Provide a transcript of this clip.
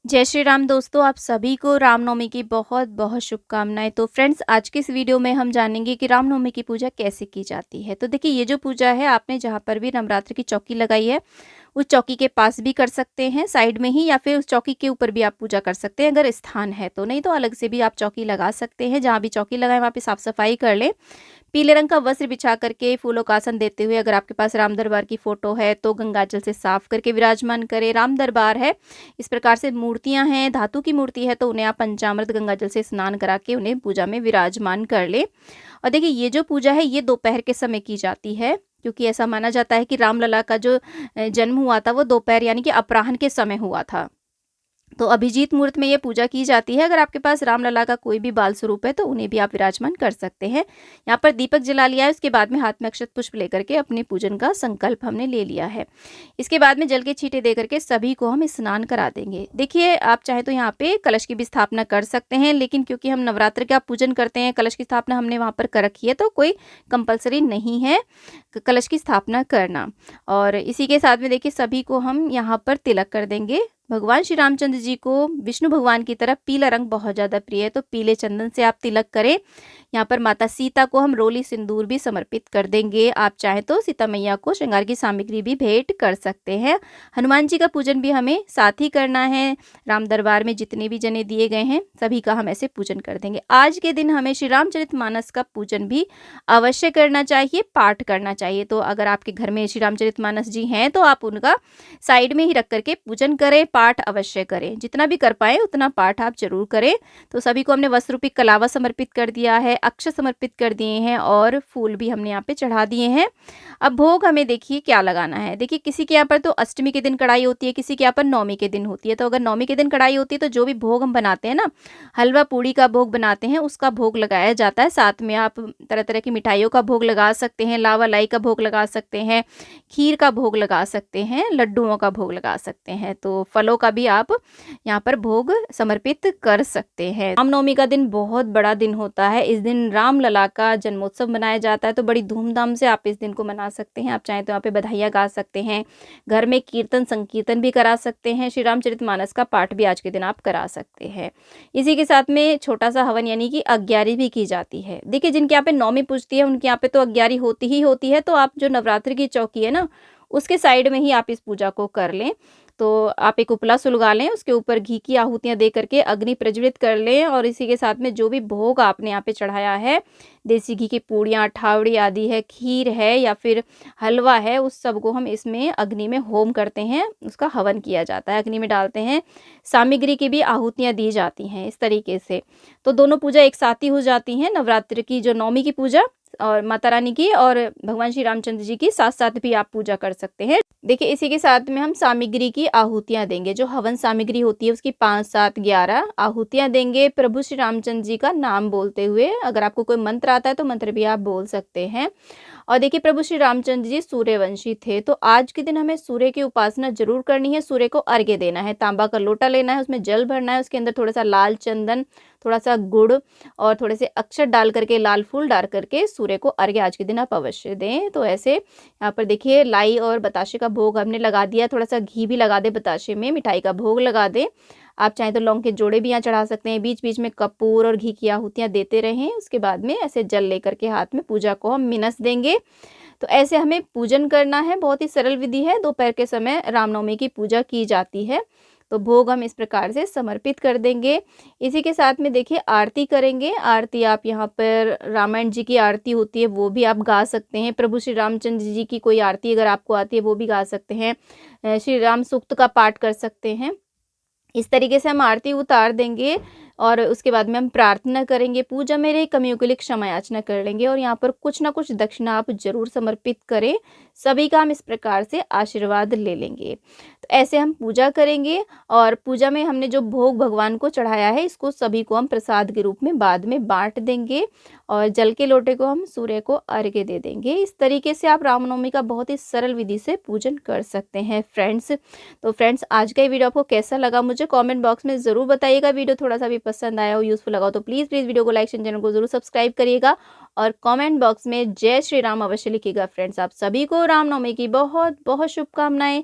जय श्री राम दोस्तों, आप सभी को रामनवमी की बहुत बहुत शुभकामनाएं। तो फ्रेंड्स, आज के इस वीडियो में हम जानेंगे कि रामनवमी की पूजा कैसे की जाती है। तो देखिए, ये जो पूजा है, आपने जहाँ पर भी नवरात्र की चौकी लगाई है उस चौकी के पास भी कर सकते हैं, साइड में ही, या फिर उस चौकी के ऊपर भी आप पूजा कर सकते हैं अगर स्थान है तो। नहीं तो अलग से भी आप चौकी लगा सकते हैं। जहाँ भी चौकी लगाए वहाँ पे साफ सफाई कर लें। पीले रंग का वस्त्र बिछा करके फूलों का आसन देते हुए, अगर आपके पास राम दरबार की फोटो है तो गंगाजल से साफ करके विराजमान करें। राम दरबार है, इस प्रकार से मूर्तियां हैं, धातु की मूर्ति है तो उन्हें आप पंचामृत गंगाजल से स्नान करा के उन्हें पूजा में विराजमान कर ले। और देखिए, ये जो पूजा है ये दोपहर के समय की जाती है, क्योंकि ऐसा माना जाता है कि रामलला का जो जन्म हुआ था वो दोपहर यानी कि अपराह्न के समय हुआ था। तो अभिजीत मुहूर्त में ये पूजा की जाती है। अगर आपके पास रामलला का कोई भी बाल स्वरूप है तो उन्हें भी आप विराजमान कर सकते हैं। यहाँ पर दीपक जला लिया है, उसके बाद में हाथ में अक्षत पुष्प लेकर के अपने पूजन का संकल्प हमने ले लिया है। इसके बाद में जल के छींटे दे करके सभी को हम स्नान करा देंगे। देखिए, आप चाहे तो यहाँ पे कलश की भी स्थापना कर सकते हैं, लेकिन क्योंकि हम नवरात्र का पूजन करते हैं, कलश की स्थापना हमने वहाँ पर कर रखी है तो कोई कंपलसरी नहीं है कलश की स्थापना करना। और इसी के साथ में देखिए, सभी को हम यहाँ पर तिलक कर देंगे। भगवान श्री रामचंद्र जी को विष्णु भगवान की तरफ पीला रंग बहुत ज़्यादा प्रिय है, तो पीले चंदन से आप तिलक करें। यहाँ पर माता सीता को हम रोली सिंदूर भी समर्पित कर देंगे। आप चाहें तो सीता मैया को श्रृंगार की सामग्री भी भेंट कर सकते हैं। हनुमान जी का पूजन भी हमें साथ ही करना है। राम दरबार में जितने भी जने दिए गए हैं सभी का हम ऐसे पूजन कर देंगे। आज के दिन हमें श्री रामचरितमानस का पूजन भी अवश्य करना चाहिए, पाठ करना चाहिए। तो अगर आपके घर में श्री रामचरितमानस जी हैं तो आप उनका साइड में ही रख करके पूजन करें, पाठ अवश्य करें। जितना भी कर पाए उतना पाठ आप जरूर करें। तो सभी को हमने वस्त्र रूपी कलावा समर्पित कर दिया है, अक्षत समर्पित कर दिए हैं और फूल भी हमने यहाँ पे चढ़ा दिए हैं। अब भोग हमें देखिए क्या लगाना है। देखिए, किसी के यहाँ पर तो अष्टमी के दिन कढ़ाई होती है, किसी के यहाँ पर नौमी के दिन होती है। तो अगर नौमी के दिन कढ़ाई होती है तो जो भी भोग हम बनाते हैं ना, हलवा पूड़ी का भोग बनाते हैं, उसका भोग लगाया जाता है। साथ में आप तरह तरह की मिठाइयों का भोग लगा सकते हैं, लावा लाई का भोग लगा सकते हैं, खीर का भोग लगा सकते हैं, लड्डुओं का भोग लगा सकते हैं। तो फलों का भी आप यहाँ पर भोग समर्पित कर सकते हैं। रामनवमी का दिन बहुत बड़ा दिन होता है। इस दिन रामलला का जन्मोत्सव मनाया जाता है, तो बड़ी धूमधाम से आप इस दिन को मना सकते हैं। आप चाहें तो यहाँ पे बधाइयाँ गा सकते हैं, घर में कीर्तन संकीर्तन भी करा सकते हैं, श्री रामचरितमानस का पाठ भी आज के दिन आप करा सकते हैं। इसी के साथ में छोटा सा हवन यानी कि अग्यारी भी की जाती है। देखिए, जिनके यहाँ पे नौमी पूजती है उनके यहाँ पे तो अग्यारी होती ही होती है। तो आप जो नवरात्रि की चौकी है ना, उसके साइड में ही आप इस पूजा को कर लें। तो आप एक उपला सुलगा लें, उसके ऊपर घी की आहुतियाँ दे करके अग्नि प्रज्वलित कर लें, और इसी के साथ में जो भी भोग आपने यहाँ पे चढ़ाया है, देसी घी की पूड़ियाँ, ठावड़ी आदि है, खीर है या फिर हलवा है, उस सब को हम इसमें अग्नि में होम करते हैं, उसका हवन किया जाता है, अग्नि में डालते हैं। सामग्री की भी आहुतियाँ दी जाती हैं इस तरीके से। तो दोनों पूजा एक साथ ही हो जाती हैं, नवरात्र की जो नौमी की पूजा और माता रानी की और भगवान श्री रामचंद्र जी की साथ साथ भी आप पूजा कर सकते हैं। देखिए, इसी के साथ में हम सामग्री की आहुतियां देंगे। जो हवन सामग्री होती है उसकी 5, 7, 11 आहुतियां देंगे प्रभु श्री रामचंद्र जी का नाम बोलते हुए। अगर आपको कोई मंत्र आता है तो मंत्र भी आप बोल सकते हैं। और देखिए, प्रभु श्री रामचंद्र जी सूर्यवंशी थे, तो आज के दिन हमें सूर्य की उपासना जरूर करनी है। सूर्य को अर्घ्य देना है, तांबा का लोटा लेना है, उसमें जल भरना है, उसके अंदर थोड़ा सा लाल चंदन, थोड़ा सा गुड़ और थोड़े से अक्षत डाल करके, लाल फूल डाल करके सूर्य को अर्घ्य आज के दिन आप अवश्य दें। तो ऐसे यहाँ पर देखिए, लाई और बताशे का भोग हमने लगा दिया, थोड़ा सा घी भी लगा दे बताशे में, मिठाई का भोग लगा दे। आप चाहें तो लौंग के जोड़े भी यहाँ चढ़ा सकते हैं। बीच बीच में कपूर और घी की आहुतियाँ देते रहें। उसके बाद में ऐसे जल लेकर के हाथ में पूजा को हम मिनस देंगे। तो ऐसे हमें पूजन करना है। बहुत ही सरल विधि है। दोपहर के समय रामनवमी की पूजा की जाती है। तो भोग हम इस प्रकार से समर्पित कर देंगे। इसी के साथ में देखिए, आरती करेंगे। आरती आप यहाँ पर रामायण जी की आरती होती है वो भी आप गा सकते हैं। प्रभु श्री रामचंद्र जी की कोई आरती अगर आपको आती है वो भी गा सकते हैं। श्री राम सूक्त का पाठ कर सकते हैं। इस तरीके से हम आरती उतार देंगे और उसके बाद में हम प्रार्थना करेंगे। पूजा में रही कमियों के लिए क्षमा याचना कर लेंगे और यहाँ पर कुछ ना कुछ दक्षिणा आप जरूर समर्पित करें। सभी का हम इस प्रकार से आशीर्वाद ले लेंगे। तो ऐसे हम पूजा करेंगे और पूजा में हमने जो भोग भगवान को चढ़ाया है इसको सभी को हम प्रसाद के रूप में बाद में बांट देंगे और जल के लोटे को हम सूर्य को अर्घ्य दे देंगे। इस तरीके से आप रामनवमी का बहुत ही सरल विधि से पूजन कर सकते हैं फ्रेंड्स। तो फ्रेंड्स, आज का ये वीडियो आपको कैसा लगा मुझे कमेंट बॉक्स में ज़रूर बताइएगा। वीडियो थोड़ा सा भी पसंद आया हो, यूज़फुल लगा हो तो प्लीज़ वीडियो को लाइक शेयर, चैनल को जरूर सब्सक्राइब करिएगा और कमेंट बॉक्स में जय श्री राम अवश्य लिखिएगा। फ्रेंड्स, आप सभी को रामनवमी की बहुत बहुत शुभकामनाएं।